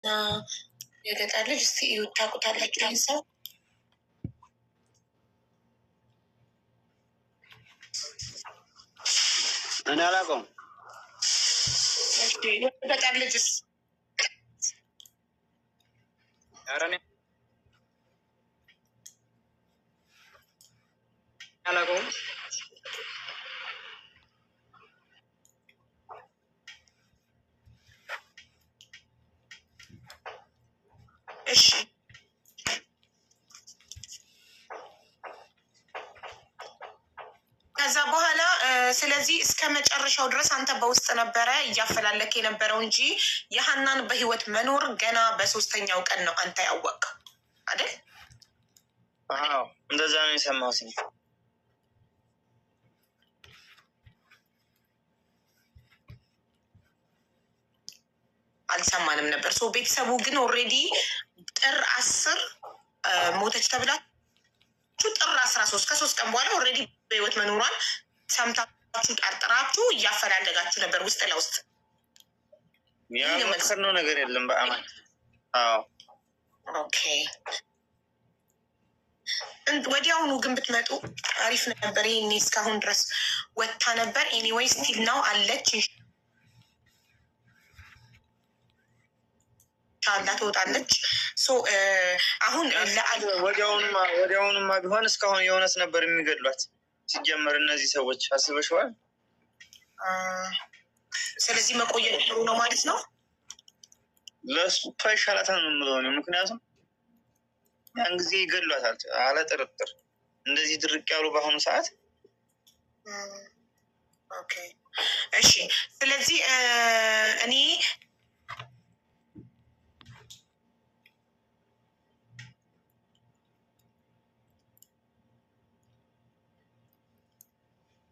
የገጠር ልጅ እስቲ ታውቁታላችሁ? ይህን ሰው እኔ አላውቀውም። የገጠር ልጅስ? ኧረ እኔ አላውቀውም። እሺ ከዛ በኋላ ስለዚህ እስከ መጨረሻው ድረስ አንተ በውስጥ ነበረ እያፈላለክ የነበረው እንጂ የሀናን በህይወት መኖር ገና በሶስተኛው ቀን ነው አንተ ያወቅኸው አይደል? አዎ እንደዛ ነው የሰማሁት። አልሰማንም ነበር። ሶ ቤተሰቡ ግን ኦልሬዲ ጥር 10 ሞተች ተብላችሁ ጥር 13 ከ3 ቀን በኋላ ኦልሬዲ በህይወት መኖሯን ሰምታችሁ ጠርጥራችሁ እያፈላለጋችሁ ነበር ውስጥ ለውስጥ። ያመሰልነው ነገር የለም በአማን። አዎ ኦኬ። ወዲያውኑ ግን ብትመጡ አሪፍ ነበር። ይሄኔ እስካሁን ድረስ ወጥታ ነበር። ኤኒዌይ ስቲል ነው አለች። ሻላ ትወጣለች። አሁን ወዲያውኑማ ቢሆን እስካሁን የእውነት ነበር የሚገድሏት። ሲጀመር እነዚህ ሰዎች አስበሽዋል? ስለዚህ መቆየት ጥሩ ነው ማለት ነው። ለእሱ ይሻላታል ነው የምለው። ምክንያቱም ያን ጊዜ ይገድሏታል አለ ጥርጥር። እንደዚህ ድርቅ ያሉ በአሁኑ ሰዓት። ኦኬ እሺ። ስለዚህ እኔ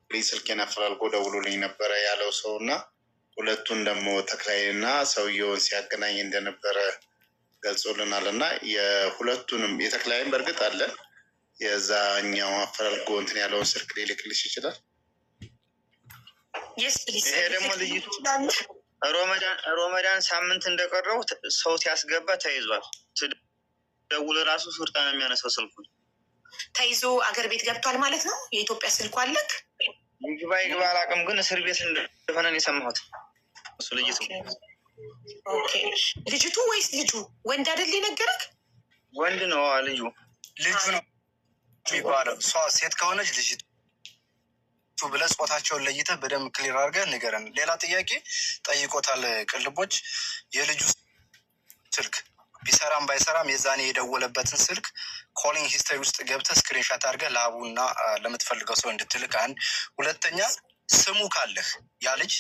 ስልኬን አፈላልጎ ደውሎልኝ ነበረ ያለው ሰው እና ሁለቱን ደግሞ ተክላይ እና ሰውየውን ሲያገናኝ እንደነበረ ገልጾልናል። እና የሁለቱንም የተክላይን በእርግጥ አለ የዛኛው አፈላልጎ እንትን ያለውን ስልክ ሊልክልሽ ይችላል። ይሄ ደግሞ ልይቱ ሮመዳን ሳምንት እንደቀረው ሰው ሲያስገባ ተይዟል። ደውል ራሱ ሱርጣ ነው የሚያነሳው ስልኩን። ተይዞ አገር ቤት ገብቷል ማለት ነው። የኢትዮጵያ ስልኩ አለክ? ይግባ አላውቅም፣ ግን እስር ቤት እንደሆነ የሰማሁት እሱ ልጅቱ። ኦኬ ልጅቱ ወይስ ልጁ? ወንድ አይደል የነገረክ? ወንድ ነው ልጁ ነው የሚባለው። እሷ ሴት ከሆነች ልጅቱ ብለህ ጾታቸውን ለይተህ በደንብ ክሊር አድርገህ ንገረን። ሌላ ጥያቄ ጠይቆታል ቅልቦች። የልጁ ስልክ ቢሰራም ባይሰራም የዛኔ የደወለበትን ስልክ ኮሊንግ ሂስተሪ ውስጥ ገብተህ ስክሪንሻት አድርገህ ለአቡና ለምትፈልገው ሰው እንድትልክ አንድ። ሁለተኛ ስሙ ካለህ ያ ልጅ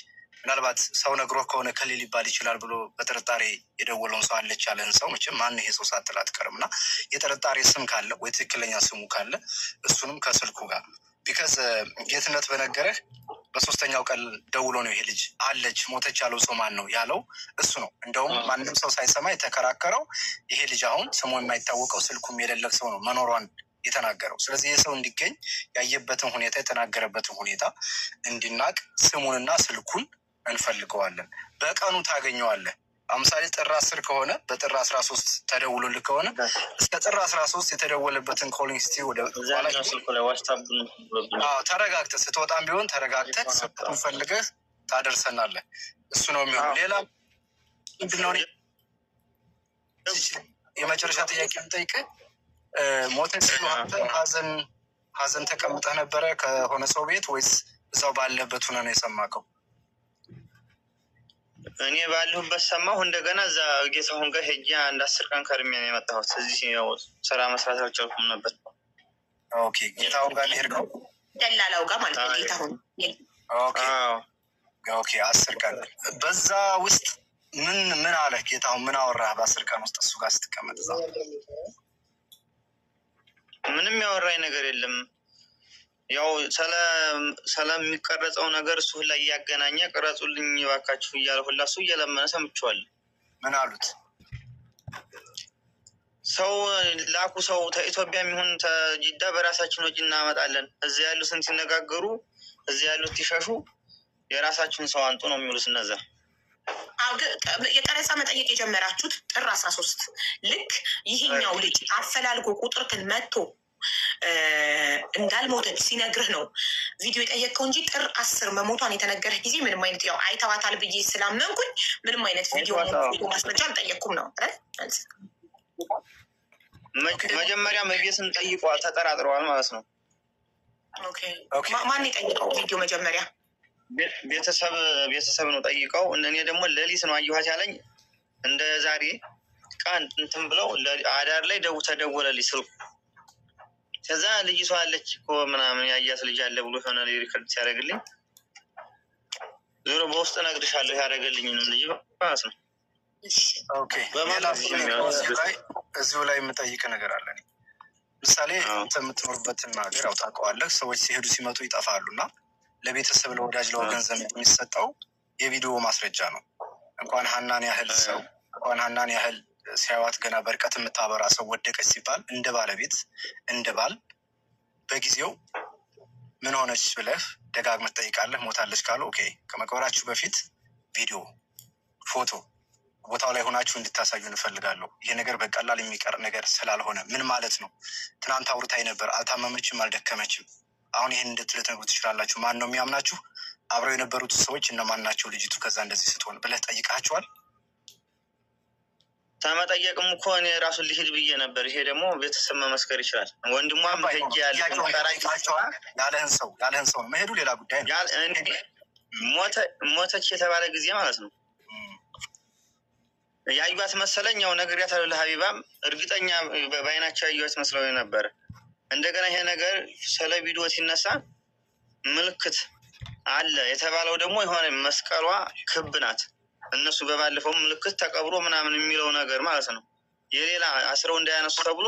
ምናልባት ሰው ነግሮ ከሆነ ከሌ ሊባል ይችላል ብሎ በጥርጣሬ የደወለውን ሰው አለች ያለህን ሰው መቼም ማን ይሄ ሰው ሳትል አትቀርም እና የጥርጣሬ ስም ካለ ወይ ትክክለኛ ስሙ ካለ እሱንም ከስልኩ ጋር ቢካዝ ጌትነት በነገረህ በሶስተኛው ቀን ደውሎ ነው ይሄ ልጅ አለች ሞተች ያለው ሰው ማን ነው ያለው እሱ ነው። እንደውም ማንም ሰው ሳይሰማ የተከራከረው ይሄ ልጅ አሁን ስሙ የማይታወቀው ስልኩም የሌለቅ ሰው ነው መኖሯን የተናገረው። ስለዚህ ይህ ሰው እንዲገኝ ያየበትን ሁኔታ የተናገረበትን ሁኔታ እንዲናቅ ስሙንና ስልኩን እንፈልገዋለን። በቀኑ ታገኘዋለህ። አምሳሌ ጥር 10 ከሆነ በጥር 13 ተደውሎልህ ከሆነ እስከ ጥር 13 የተደወለበትን ኮሊንግ ስቲ ወደ ተረጋግተህ ስትወጣም ቢሆን ተረጋግተህ ስልኩን ፈልገህ ታደርሰናለህ። እሱ ነው የሚሆነው። ሌላ ምንድነው? የመጨረሻ ጥያቄ የምጠይቅህ ሞተች ሲሉ ሀዘን ተቀምጠህ ነበረ ከሆነ ሰው ቤት ወይስ እዛው ባለበት ሆነ ነው የሰማከው? እኔ ባለሁበት ሰማሁ። እንደገና እዛ ጌታሁን ጋር ሄጄ አንድ 10 ቀን ከርሜ ነው የመጣሁት። እዚህ ስራ መስራት አልቻልኩም ነበር። ኦኬ ጌታሁን ጋር ሄድከው? ደላላው ጋር ማለት ነው ጌታሁን። ኦኬ 10 ቀን በዛ ውስጥ ምን አለ ጌታሁን? ምን አወራህ በ10 ቀን ውስጥ እሱ ጋር ስትቀመጥ? እዛ ምንም ያወራኝ ነገር የለም። ያው ስለሚቀረጸው ነገር እሱ ላይ እያገናኘ ቅረጹልኝ እባካችሁ እያለ ሁላ እሱ እየለመነ ሰምቼዋለሁ። ምን አሉት? ሰው ላኩ። ሰው ከኢትዮጵያ የሚሆን ተጅዳ በራሳችን ወጪ እናመጣለን። እዚህ ያሉትን ሲነጋገሩ እዚህ ያሉት ሲሸሹ የራሳችሁን ሰው አንጡ ነው የሚሉት እነዛ። የቀረጻ መጠየቅ የጀመራችሁት ጥር 13 ልክ ይሄኛው ልጅ አፈላልጎ ቁጥርክን መጥቶ እንዳልሞተች ሲነግርህ ነው ቪዲዮ የጠየቅከው እንጂ ጥር 10 መሞቷን የተነገረህ ጊዜ ምንም አይነት ያው አይተዋታል ብዬ ስላመንኩኝ ምንም አይነት ቪዲዮ ማስረጃ አልጠየቅኩም ነው። መጀመሪያ መቤትን ጠይቋ ተጠራጥረዋል ማለት ነው። ማን የጠይቀው ቪዲዮ? መጀመሪያ ቤተሰብ ነው ጠይቀው። እኔ ደግሞ ሌሊት ነው አየኋት ያለኝ። እንደ ዛሬ ቀን እንትን ብለው አዳር ላይ ተደወለልኝ ስልኩ። ከዛ ልጅቷ አለች እኮ ምናምን ያያት ልጅ አለ ብሎ ሆነ ሪከርድ ሲያደርግልኝ ዞሮ በውስጥ እነግርሻለሁ ያደረገልኝንም ልጅ ማለት ነው። እዚሁ ላይ የምጠይቅ ነገር አለ። ምሳሌ የምትኖርበትን ሀገር ያው ታውቀዋለህ። ሰዎች ሲሄዱ ሲመጡ ይጠፋሉ እና ለቤተሰብ ለወዳጅ ለወገን ዘመድ የሚሰጠው የቪዲዮ ማስረጃ ነው። እንኳን ሀናን ያህል ሰው እንኳን ሀናን ያህል ሲያዋት ገና በርቀት የምታበራ ሰው ወደቀች ሲባል እንደ ባለቤት እንደ ባል በጊዜው ምን ሆነች ብለህ ደጋግመህ ትጠይቃለህ። ሞታለች ካሉ ኦኬ፣ ከመቅበራችሁ በፊት ቪዲዮ ፎቶ ቦታው ላይ ሆናችሁ እንድታሳዩ እንፈልጋለሁ። ይሄ ነገር በቀላል የሚቀር ነገር ስላልሆነ ምን ማለት ነው? ትናንት አውርታኝ ነበር፣ አልታመመችም፣ አልደከመችም። አሁን ይህን ልትነግሩ ትችላላችሁ። ማን ነው የሚያምናችሁ? አብረው የነበሩት ሰዎች እነማን ናቸው? ልጅቱ ከዛ እንደዚህ ስትሆን ብለህ ጠይቃችኋል? ተመጠየቅም እኮ እኔ ራሱን ሊሄድ ብዬ ነበር። ይሄ ደግሞ ቤተሰብ መመስከር ይችላል። ወንድሟም ሄጄ ያለህን ሰው ነው መሄዱ ሌላ ጉዳይ ነው። ሞተች የተባለ ጊዜ ማለት ነው ያዩት መሰለኝ። ያው ነግሬያታለሁ ለሀቢባም፣ እርግጠኛ በአይናቸው ያዩት መስለው ነበረ። እንደገና ይሄ ነገር ስለ ቪዲዮ ሲነሳ ምልክት አለ የተባለው ደግሞ የሆነ መስቀሏ ክብ ናት። እነሱ በባለፈው ምልክት ተቀብሮ ምናምን የሚለው ነገር ማለት ነው። የሌላ አስረው እንዳያነሱ ተብሎ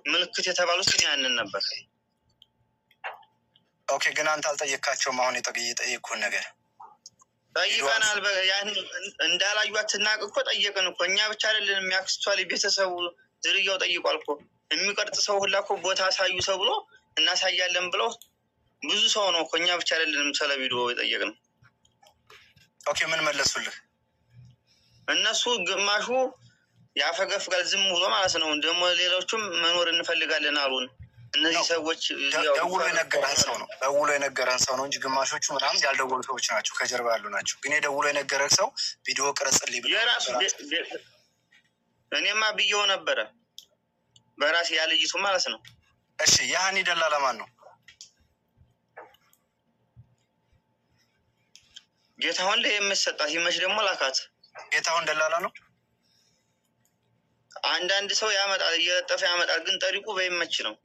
ምልክት የተባሉት ያንን ነበር። ኦኬ፣ ግን አንተ አልጠየካቸውም? አሁን የጠየኩህን ነገር ጠይቀናል። ያን እንዳላዩት ትናቅ እኮ ጠየቅን እኮ እኛ ብቻ አይደለን የሚያክስቷል ቤተሰቡ ዝርያው ጠይቋል እኮ። የሚቀርጥ ሰው ሁላ እኮ ቦታ አሳዩ ሰው ብሎ እናሳያለን ብለው ብዙ ሰው ነው እኮ። እኛ ብቻ አይደለንም ስለ ቪዲዮ የጠየቅነው። ኦኬ፣ ምን መለሱልህ? እነሱ ግማሹ ያፈገፍጋል ዝም ብሎ ማለት ነው። ደግሞ ሌሎቹም መኖር እንፈልጋለን አሉን። እነዚህ ሰዎች ደውሎ የነገረህን ሰው ነው እንጂ ግማሾቹ ምናምን ያልደወሉ ሰዎች ናቸው፣ ከጀርባ ያሉ ናቸው። ግን የደውሎ የነገረህ ሰው ቪዲዮ ቅረጽልኝ ብሎ የራሱ እኔማ ብዬው ነበረ በራሴ ያልይቱ ማለት ነው። እሺ፣ ያህኒ ደላላ ማን ነው? ጌታሁን ላይ የምትሰጣት ይመች ደግሞ ላካት። ጌታሁን ደላላ ነው። አንዳንድ ሰው ያመጣል፣ እየለጠፈ ያመጣል። ግን ጠሪቁ በይመች ነው።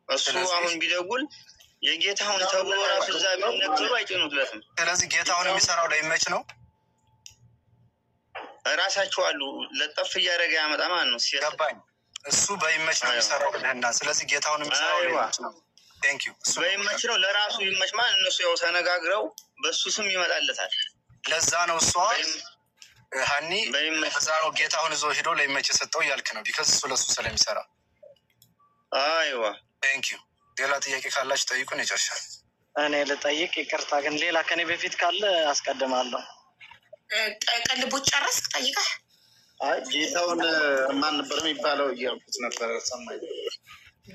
እሱ አሁን ቢደውል የጌታሁን ተብሎ ራሱ እዛ ቢነገሩ አይጭኑትለትም። ስለዚህ ጌታሁን የሚሰራው ለይመች ነው። እራሳቸው አሉ ለጠፍ እያደረገ ያመጣ ማለት ነው። ገባኝ። እሱ በይመች ነው የሚሰራው ብለህና፣ ስለዚህ ጌታሁን የሚሰራው ለይመች ነው። እሱ በይመች ነው፣ ለራሱ ይመች ማለት እነሱ ያው ተነጋግረው በሱ ስም ይመጣለታል። ለዛ ነው እሷ ሀኒ በዛ ነው ጌታሁን ይዞ ሄዶ ለይመች የሰጠው እያልክ ነው። ቢከዝ እሱ ለሱ ስለሚሰራ። አይዋ ቴንኪዩ። ሌላ ጥያቄ ካላችሁ ጠይቁን፣ ይጨርሻል። እኔ ልጠይቅ፣ ይቅርታ ግን ሌላ ከኔ በፊት ካለ አስቀድማለሁ። ቀልቦች ጨረስክ? ጠይቀህ ጌታውን ማን ነበር የሚባለው እያልኩት ነበረ። ሰማኝ።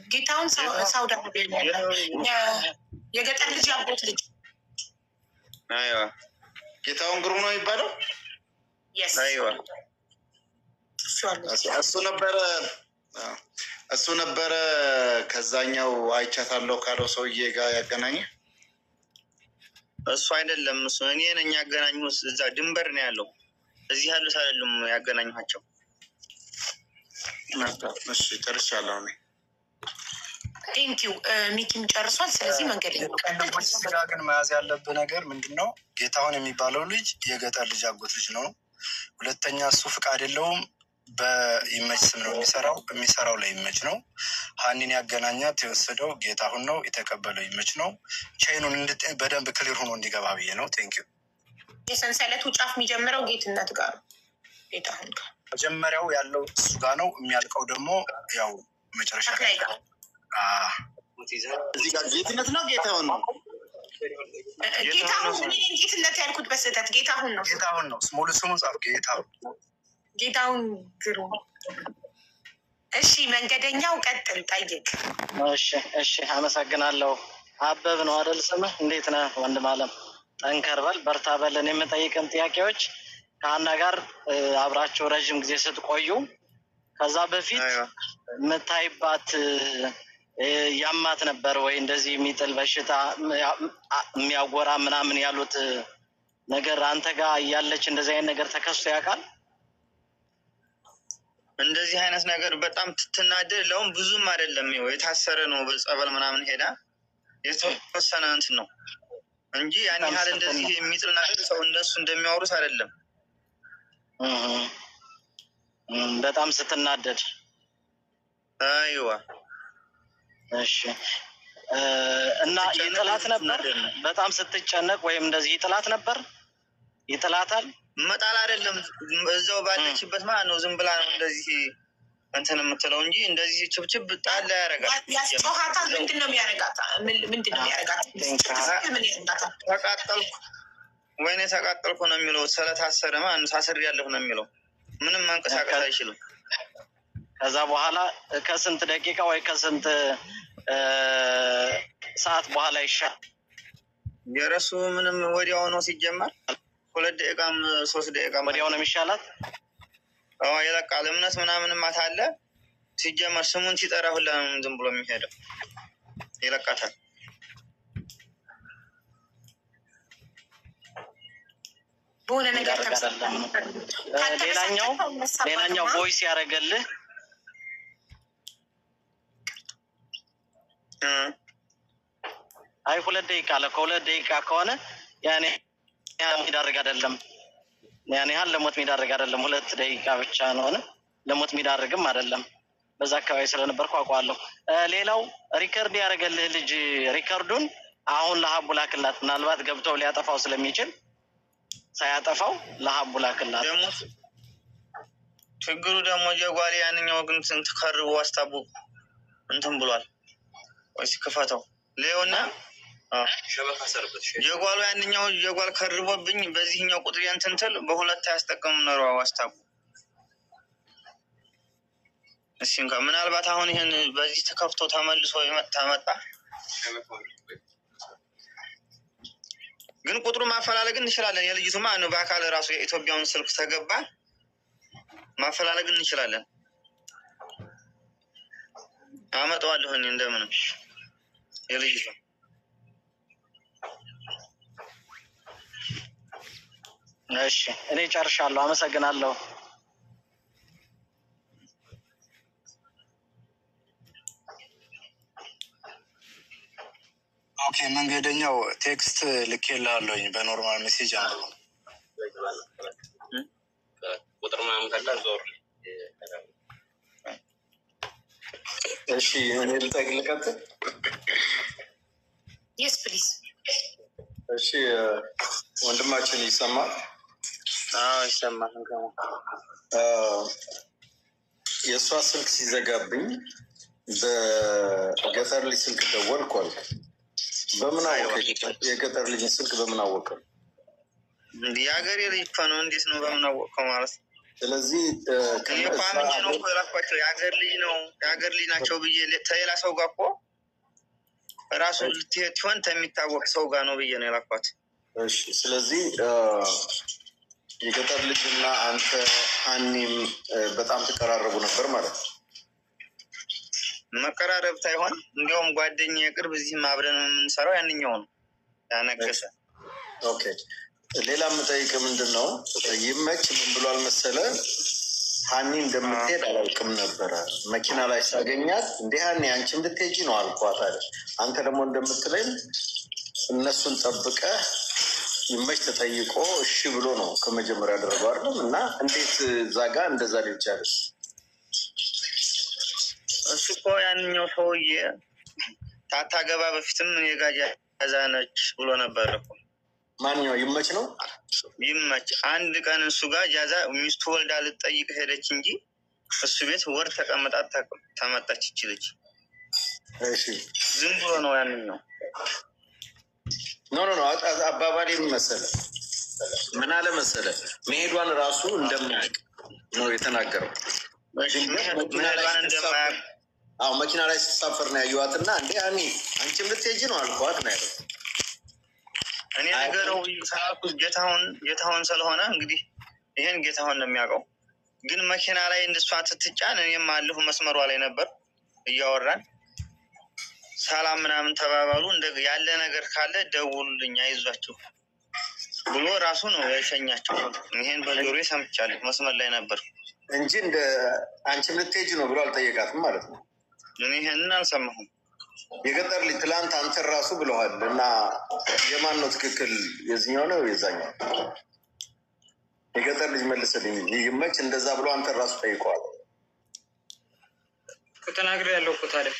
ጌታውን ሳውዲ አረቢያ የገጠር ልጅ ያቦት ልጅ። አይዋ ጌታውን ግሩም ነው የሚባለው። አይዋ እሱ ነበረ ከዛኛው አይቻታለሁ ካለው ሰውዬ ጋር ያገናኘ። እሱ አይደለም፣ እሱ እኔ ነኝ ያገናኙ። እዛ ድንበር ነው ያለው። እዚህ ያሉት አይደሉም ያገናኟቸው። እሺ ጨርሻለሁ። ቴንኪው። ሚኪም ጨርሷል። ስለዚህ መንገድ ስጋ ግን መያዝ ያለብህ ነገር ምንድን ነው? ጌታሁን የሚባለው ልጅ የገጠር ልጅ አጎት ልጅ ነው። ሁለተኛ እሱ ፍቃድ የለውም። በይመች ስም ነው የሚሰራው ለይመች ነው። ሀኒን ያገናኛት የወሰደው ጌታሁን ነው፣ የተቀበለው ይመች ነው። ቻይኑን በደንብ ክሊር ሆኖ እንዲገባ ብዬ ነው። ቴንኪዩ። የሰንሰለቱ ጫፍ የሚጀምረው ጌትነት ጋር ነው፣ ጌታሁን ጋር መጀመሪያው ያለው እሱ ጋር ነው። የሚያልቀው ደግሞ ያው መጨረሻ ላይ ጋር እዚህ ጋር ጌትነት ነው፣ ጌታሁን ነው። ጌታሁን ጌትነት ያልኩት በስህተት ጌታሁን ነው። ጌታሁን ነው ሙሉ ስሙ ጻፍ። ጌታሁን ግሩ። እሺ መንገደኛው ቀጥል፣ ጠይቅ። እሺ አመሰግናለሁ። አበብ ነው አይደል ስምህ? እንዴት ነህ ወንድም አለም? ጠንከር በል በርታ በልን። የምጠይቅን ጥያቄዎች ከአና ጋር አብራችሁ ረዥም ጊዜ ስትቆዩ ከዛ በፊት የምታይባት ያማት ነበር ወይ? እንደዚህ የሚጥል በሽታ የሚያጎራ ምናምን ያሉት ነገር አንተ ጋር እያለች እንደዚህ አይነት ነገር ተከስቶ ያውቃል? እንደዚህ አይነት ነገር በጣም ትናደድ ለውም ብዙም አይደለም። የታሰረ ነው በጸበል ምናምን ሄዳ የተወሰነ እንትን ነው እንጂ ያን ያህል እንደዚህ የሚጥል ነገር ሰው እንደሱ እንደሚያወሩት አይደለም። በጣም ስትናደድ። አይዋ እሺ። እና ይጥላት ነበር በጣም ስትጨነቅ ወይም እንደዚህ ይጥላት ነበር? ይጥላታል? መጣል አይደለም እዛው ባለችበት ማለት ነው። ዝም ብላ ነው እንደዚህ እንትን የምትለው እንጂ እንደዚህ ችብችብ ጣል ያረጋት ያስጨዋታል። ምንድን ነው የሚያረጋት? ምንድን ነው የሚያረጋት? ተቃጠልኩ ወይኔ ተቃጠልኩ ነው የሚለው። ስለታሰረ ማለት ታስሬ ያለሁ ነው የሚለው። ምንም መንቀሳቀስ አይችልም። ከዛ በኋላ ከስንት ደቂቃ ወይ ከስንት ሰዓት በኋላ ይሻል? የረሱ ምንም ወዲያው ነው ሲጀመር 2 ደቂቃም 3 ደቂቃም ወዲያው ነው የሚሻላት። ይለቃል። እምነት ምናምን ማታ አለ ሲጀመር ስሙን ሲጠራ ሁላ ዝም ብሎ የሚሄደው ይለቃታል። በሆነ ነገር ሌላኛው ቮይስ ያደረገልህ አይ 2 ደቂቃ አለ። ከ2 ደቂቃ ከሆነ ያኔ የሚዳርግ አይደለም። ያኔ ያህል ለሞት የሚዳርግ አይደለም። 2 ደቂቃ ብቻ ነው። ለሞት የሚዳርግም አይደለም። በዛ አካባቢ ስለነበርኩ አውቀዋለሁ። ሌላው ሪከርድ ያደረገልህ ልጅ ሪከርዱን አሁን ለሀቡ ላክላት። ምናልባት ገብተው ሊያጠፋው ስለሚችል ሳያጠፋው ለሀቡ ላክላት። ችግሩ ደግሞ ጀጓሌ ያንኛው ግን ስንት ከርቦ አስታቡ እንትን ብሏል። ወይስ ክፈተው ሌውና ጀጓሉ ያንኛው ጀጓል ከርቦብኝ በዚህኛው ቁጥር እንትንትል በሁለት ያስጠቀሙ ነው አስታቡ። እሺ እንኳን ምናልባት አሁን ይሄን በዚህ ተከፍቶ ተመልሶ መጣ ግን ቁጥሩ ማፈላለግ እንችላለን። የልጅቱማ ነው በአካል ራሱ የኢትዮጵያውን ስልክ ተገባ ማፈላለግ እንችላለን። አመጣዋለሁ እኔ እንደምንም የልጅቱ እሺ እኔ ጨርሻለሁ። አመሰግናለሁ። ኦኬ መንገደኛው ቴክስት ልኬልሃለሁኝ በኖርማል ሜሴጅ አለው። ቁጥር ምናምን ካለ ዞር። እሺ እኔ ልቀጥል? የስ ፕሊዝ። እሺ ወንድማችን ይሰማል? አዎ ይሰማል። የእሷ ስልክ ሲዘጋብኝ በገጠር ልጅ ስልክ ደወልኩ አልኩ። በምን አወቀ? የገጠር ልጅ ስልክ በምን አወቀ? የሀገሬ ልጅ እኮ ነው። እንዴት ነው በምን አወቀው ማለት? ስለዚህ ፋሚሊ ነው እኮ የላኳቸው። የሀገር ልጅ ነው የሀገር ልጅ ናቸው ብዬ ተሌላ ሰው ጋር እኮ ራሱ ልትሄድ ሲሆን የሚታወቅ ሰው ጋር ነው ብዬ ነው የላኳት። እሺ ስለዚህ የገጠር ልጅና አንተ ሀኒም በጣም ተቀራረቡ ነበር ማለት ነው? መቀራረብ ሳይሆን እንዲያውም ጓደኛ የቅርብ እዚህም አብረን የምንሰራው ያንኛው ነው ያነገሰ። ኦኬ ሌላ የምጠይቅ ምንድን ነው ይመች ምን ብሏል መሰለ? ሀኒ እንደምትሄድ አላውቅም ነበረ። መኪና ላይ ሳገኛት እንደ ሀኒ አንቺ እንድትሄጂ ነው አልኳት አለ። አንተ ደግሞ እንደምትለኝ እነሱን ጠብቀህ ይመች ተጠይቆ እሺ ብሎ ነው ከመጀመሪያ ያደረገው አይደለም? እና እንዴት እዛ ጋ እንደዛ ሊሆን ቻለ? እሱ እኮ ያንኛው ሰውዬ ታታገባ በፊትም እኔ ጋ ጃዛ ነች ብሎ ነበር እኮ። ማንኛው ይመች ነው? ይመች አንድ ቀን እሱ ጋር ጃዛ ሚስቱ ወልዳ ልትጠይቅ ሄደች እንጂ እሱ ቤት ወር ተቀምጣ ተመጣች ይችልች። እሺ ዝም ብሎ ነው ያንኛው። ኖ አባባሌ ምን አለ መሰለህ መሄዷን ራሱ እንደማያውቅ ነው የተናገረው። መኪና ላይ ስትሳፈር ነው ያየኋት እና እንዴ አንቺም ልትሄጂ ነው አልኳት ነው ያለው። እኔ ነገረው ሳልኩት ጌታሁን ስለሆነ እንግዲህ ይሄን ጌታሁን ነው የሚያውቀው። ግን መኪና ላይ እንደሷ ስትጫን እኔም አለሁ መስመሯ ላይ ነበር እያወራን ሰላም ምናምን ተባባሉ። ያለ ነገር ካለ ደውሉልኝ አይዟችሁ ብሎ ራሱ ነው የሸኛቸው። ይሄን በጆሮዬ ሰምቻለሁ። መስመር ላይ ነበር እንጂ እንደ አንቺም ልትሄጂ ነው ብሎ አልጠየቃትም ማለት ነው። እኔ ይሄንን አልሰማሁም። የገጠር ልጅ ትላንት አንተ ራሱ ብለዋል እና የማን ነው ትክክል? የዚህኛው ነው የዛኛው? የገጠር ልጅ መልስልኝ ይመች እንደዛ ብሎ አንተ ራሱ ጠይቀዋል ተናግሬ ያለው እኮ ታዲያ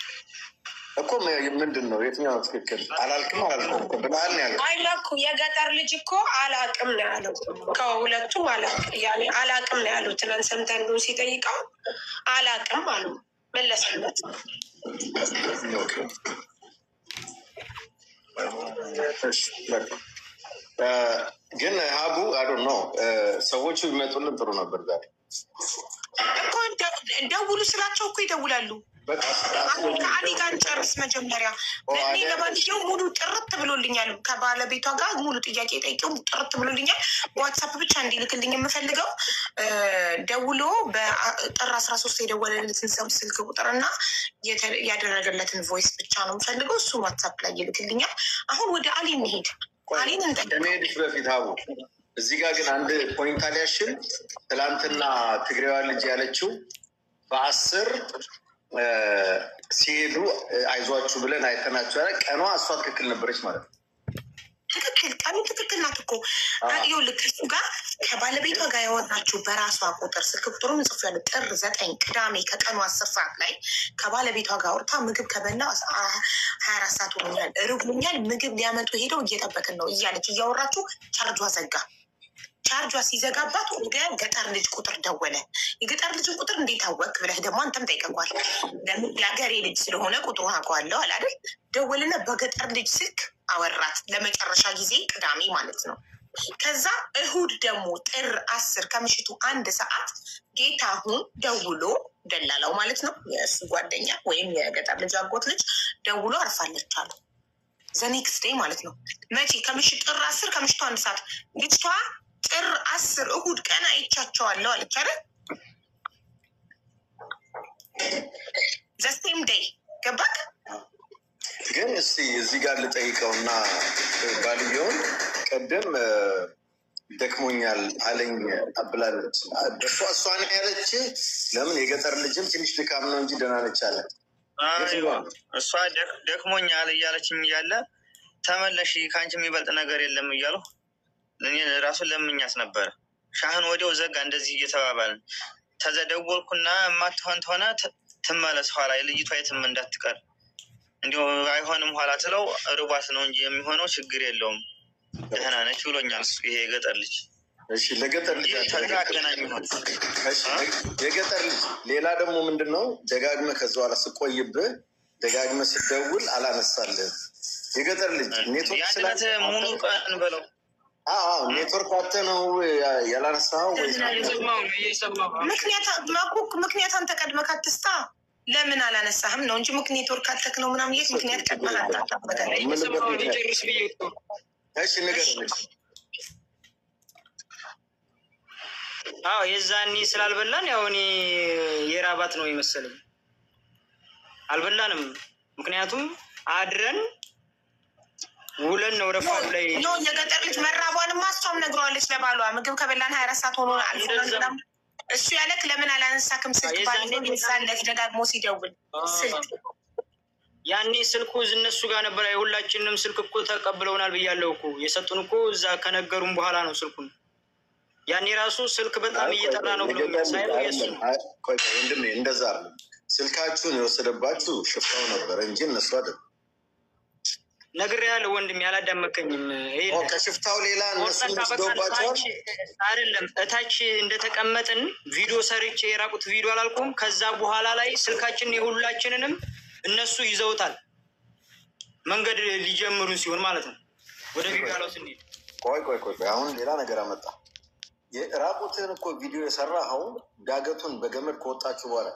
እኮ ምንድን ነው የትኛው ነው ትክክል? አላልክም ብለሃል ነው ያለው። አይላኩ የገጠር ልጅ እኮ አላቅም ነው ያለው። ከሁለቱም አላቅም ነው ያለው። ትናንት ሰምተን ሲጠይቀው አላቅም አሉ መለሰለት። ግን ሀቡ አዶ ነው ሰዎቹ ቢመጡልን ጥሩ ነበር። ዛሬ እኮ ደውሉ ስላቸው እኮ ይደውላሉ። ከአሊ ጋር ጨርስ መጀመሪያ። እኔ ለማንኛውም ሙሉ ጥርት ብሎልኛል። ከባለቤቷ ጋር ሙሉ ጥያቄ ጠይቄው ጥርት ብሎልኛል። በዋትሳፕ ብቻ እንዲልክልኝ የምፈልገው ደውሎ በጥር 13 የደወለለትን ሰው ስልክ ቁጥርና ያደረገለትን ቮይስ ብቻ ነው የምፈልገው። እሱ ዋትሳፕ ላይ ይልክልኛል። አሁን ወደ አሊ እንሄድ። አሊን ከመሄድሽ በፊት ሀቡ እዚህ ጋር ግን አንድ ፖይንት አልያሽም። ትላንትና ትግሬዋ ልጅ ያለችው በ10 ሲሄዱ አይዟችሁ ብለን አይተናቸው ያለ ቀኗ እሷ ትክክል ነበረች ማለት ነው። ትክክል ቀኑ ትክክል ናት እኮ ይኸውልህ። እሱ ጋር ከባለቤቷ ጋር ያወራችሁ በራሷ ቁጥር ስልክ ቁጥሩን ጽፎ ያለ ጥር 9 ቅዳሜ ከቀኑ 10 ሰዓት ላይ ከባለቤቷ ጋር አውርታ ምግብ ከበላ 24 ሰዓት ሆኖኛል፣ እርቦኛል፣ ምግብ ሊያመጡ ሄደው እየጠበቅን ነው እያለች እያወራችሁ ቻርጇ ዘጋ። ቻርጇ ሲዘጋባት ወደ ገጠር ልጅ ቁጥር ደወለ። የገጠር ልጅን ቁጥር እንዴት አወቅ ብለህ ደግሞ አንተም ጠይቀቋል። ለምን የሀገሬ ልጅ ስለሆነ ቁጥሩን አውቀዋለሁ አላደል። ደወልና በገጠር ልጅ ስልክ አወራት ለመጨረሻ ጊዜ ቅዳሜ ማለት ነው። ከዛ እሁድ ደግሞ ጥር 10 ከምሽቱ 1 ሰዓት ጌታሁን ደውሎ ደላላው ማለት ነው የእሱ ጓደኛ ወይም የገጠር ልጅ አጎት ልጅ ደውሎ አርፋለች አሉ። ዘኔክስት ዴይ ማለት ነው። መቼ? ከምሽቱ ጥር 10 ከምሽቱ 1 ሰዓት ልጅቷ ጥር 10 እሁድ ቀን አይቻቸዋለሁ አለች አይደል? ዘስቴም ዴይ ገባክ? ግን እስቲ እዚህ ጋር ልጠይቀውና ባልየውን ቅድም ደክሞኛል አለኝ ብላለች። እሷን ያለች ለምን የገጠር ልጅም ትንሽ ድካም ነው እንጂ ደህና ነች አለ። እሷ ደክሞኛል እያለችኝ እያለ ተመለሽ ከአንቺ የሚበልጥ ነገር የለም እያለሁ እኔ ራሱን ለምኛት ነበረ። ሻህን ወዲያው ዘጋ። እንደዚህ እየተባባልን ተዘደወልኩና የማትሆን ተሆነ ትመለስ ኋላ ልጅቷ የትም እንዳትቀር እንዲሁ አይሆንም ኋላ ትለው ርቧት ነው እንጂ የሚሆነው ችግር የለውም ደህና ነች ብሎኛል ይሄ የገጠር ልጅ። እሺ ለገጠር ልጅ አገናኝሆን የገጠር ልጅ ሌላ ደግሞ ምንድን ነው ደጋግመህ ከዛ በኋላ ስቆይብህ ደጋግመህ ስደውል አላነሳልህ። የገጠር ልጅ ኔትወርክ ስላት ሙሉ ቀን በለው ኔትወርክ አተ ነው ያላነሳው ምክንያት አንተ ቀድመህ አትስታ። ለምን አላነሳህም ነው እንጂ ኔትወርክ አተክ ነው ምናምን የት ምክንያት ቀድመህ አታጣበታል። እሺ ንገረኝ። የዛኔ ስላልበላን ያው እኔ የራባት ነው የመሰለኝ አልበላንም። ምክንያቱም አድረን ውለን ነው ረፋዱ ላይ ነው የገጠር ልጅ መራቧንማ እሷም ነግረዋለች ለባሏ ምግብ ከበላን 24 ሰዓት ሆኖ አልፎ እሱ ያለክ ለምን አላነሳክም ስልክ ባለ ይዛለት ደጋግሞ ሲደውል ስልክ ያኔ ስልኩ እነሱ ጋር ነበር። የሁላችንም ስልክ እኮ ተቀብለውናል ብያለሁ እኮ የሰጡን እኮ እዛ ከነገሩን በኋላ ነው ስልኩን። ያኔ ራሱ ስልክ በጣም እየጠራ ነው ብሎ የሚያሳየው የሱ ወንድሜ እንደዛ ነው። ስልካችሁን የወሰደባችሁ ሽፍታው ነበረ እንጂ እነሱ አይደለም። ነግሬሃለሁ ወንድሜ አላዳመከኝም። ከሽፍታው ሌላ እነሱ ወስደውባቸዋል አይደለም። እታች እንደተቀመጥን ቪዲዮ ሰርቼ የራቁት ቪዲዮ አላልኩም። ከዛ በኋላ ላይ ስልካችን የሁላችንንም እነሱ ይዘውታል። መንገድ ሊጀምሩ ሲሆን ማለት ነው። ወደ ቢጋለው ስንሄድ ቆይ አሁን ሌላ ነገር አመጣ። የራቁትን እኮ ቪዲዮ የሰራኸው ዳገቱን በገመድ ከወጣችሁ በኋላ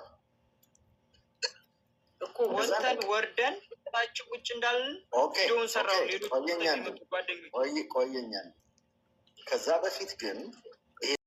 እኮ ወጥተን ወርደን ታች ቁጭ እንዳልን ቪዲዮውን ሰራው። ሌሎች ቆየኛል። ከዛ በፊት ግን